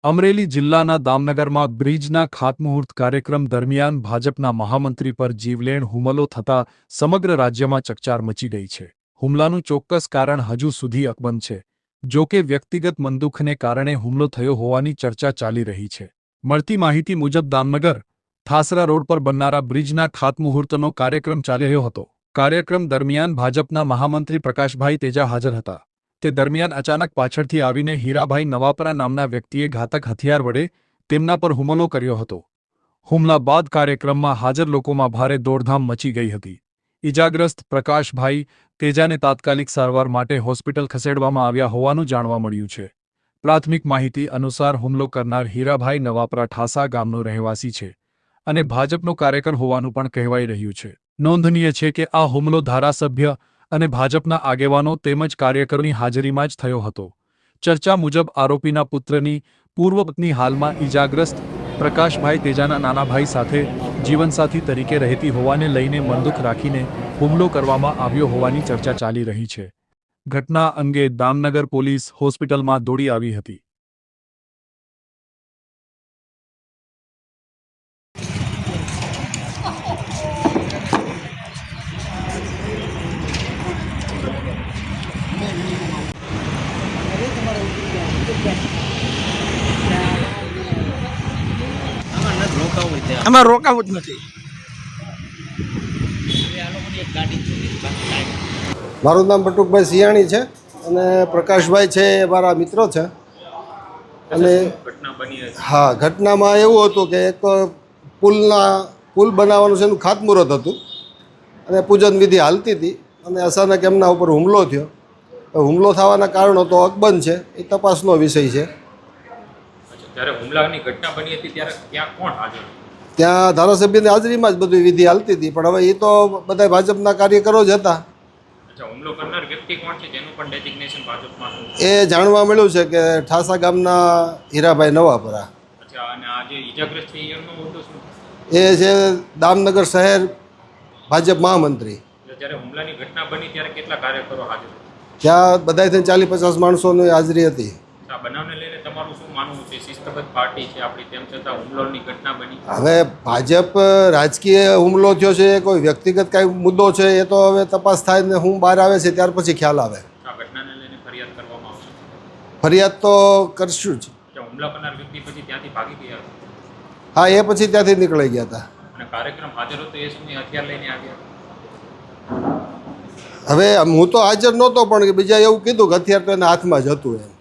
અમરેલી જિલ્લાના દામનગરમાં બ્રિજના ખાતમુહૂર્ત કાર્યક્રમ દરમિયાન ભાજપના મહામંત્રી પર જીવલેણ હુમલો થતા સમગ્ર રાજ્યમાં ચકચાર મચી ગઈ છે. હુમલાનું ચોક્કસ કારણ હજુ સુધી અકબંધ છે. જો કે વ્યક્તિગત મનદુખને કારણે હુમલો થયો હોવાની ચર્ચા ચાલી રહી છે. મળતી માહિતી મુજબ દામનગર ઠાસરા રોડ પર બનનારા બ્રિજના ખાતમુહૂર્તનો કાર્યક્રમ ચાલી રહ્યો હતો. કાર્યક્રમ દરમિયાન ભાજપના મહામંત્રી પ્રકાશભાઈ તેજા હાજર હતા. તે દરમિયાન અચાનક પાછળથી આવીને હીરાભાઈ નવાપરા નામના વ્યક્તિએ ઘાતક હથિયાર વડે તેમના પર હુમલો કર્યો હતો. હુમલા બાદ કાર્યક્રમમાં હાજર લોકોમાં ભારે દોડધામ મચી ગઈ હતી. ઇજાગ્રસ્ત પ્રકાશભાઈ તેજાને તાત્કાલિક સારવાર માટે હોસ્પિટલ ખસેડવામાં આવ્યા હોવાનું જાણવા મળ્યું છે. પ્રાથમિક માહિતી અનુસાર હુમલો કરનાર હીરાભાઈ નવાપરા ઠાસા ગામનો રહેવાસી છે અને ભાજપનો કાર્યકર હોવાનું પણ કહેવાઈ રહ્યું છે. નોંધનીય છે કે આ હુમલો ધારાસભ્ય અને ભાજપના આગેવાનો તેમજ કાર્યકરોની હાજરીમાં જ થયો હતો. ચર્ચા મુજબ આરોપીના પુત્રની પૂર્વ પત્ની હાલમાં ઇજાગ્રસ્ત પ્રકાશભાઈ તેજાના નાના ભાઈ સાથે જીવનસાથી તરીકે રહેતી હોવાને લઈને મનદુખ રાખીને હુમલો કરવામાં આવ્યો હોવાની ચર્ચા ચાલી રહી છે. ઘટના અંગે દામનગર પોલીસ હોસ્પિટલમાં દોડી આવી હતી. આમાં રોકાવું જ નથી. મારું નામ બટુકભાઈ સિયાણી છે અને પ્રકાશભાઈ છે એ મારા મિત્રો છે. અને હા, ઘટનામાં એવું હતું કે એક પુલ બનાવવાનું છે એનું ખાતમુહૂર્ત હતું અને પૂજન વિધિ હાલતી હતી અને અચાનક એમના ઉપર હુમલો થયો. હુમલો થવાના કારણો તો અકબંધ છે, એ તપાસનો વિષય છે. જ્યારે હુમલાની ઘટના બની હતી ત્યારે ત્યાં કોણ હાજર? ત્યાં ધારાસભ્યની હાજરીમાં જ બધી વિધિ હાલતી હતી, પણ હવે એ તો બધા ભાજપના કાર્યકરો જ હતા. હુમલો કરનાર વ્યક્તિ કોણ છે જેનું પણ ડેઝિગ્નેશન ભાજપમાં એ જાણવા મળ્યું છે કે ઠાસા ગામના હીરાભાઈ નવાપરા. અચ્છા, અને આ જે ઇજાગ્રસ્ત છે એમનો હોદ્દો શું? એ છે દામનગર શહેર ભાજપ મહામંત્રી. જ્યારે હુમલાની ઘટના બની ત્યારે કેટલા કાર્યકરો હાજર? ત્યાં બધાથી 40-50 માણસોની હાજરી હતી. આ બનાવને લઈને તમારું શું માનવું છે? શિસ્તબદ્ધ પાર્ટી છે આપણી, તેમ છતાં હુમલોની ઘટના બની. હવે ભાજપ રાજકીય હુમલો થયો છે, કોઈ વ્યક્તિગત કાંઈ મુદ્દો છે, એ તો હવે તપાસ થાય ને હું બહાર આવે છે ત્યાર પછી ખ્યાલ આવે. આ ઘટનાને લઈને ફરિયાદ કરવામાં આવશે? ફરિયાદ તો કરશું જ. હુમલા કરનાર વ્યક્તિ પછી ત્યાંથી ભાગી ગયા? હા, એ પછી ત્યાંથી નીકળી ગયા હતા. અને કાર્યક્રમ હાજર હતો એ સમયે હથિયાર લઈને આવ્યા? હવે હું તો હાજર નહોતો, પણ બીજા એવું કીધું કે હથિયાર તો એના હાથમાં જ હતું એમ.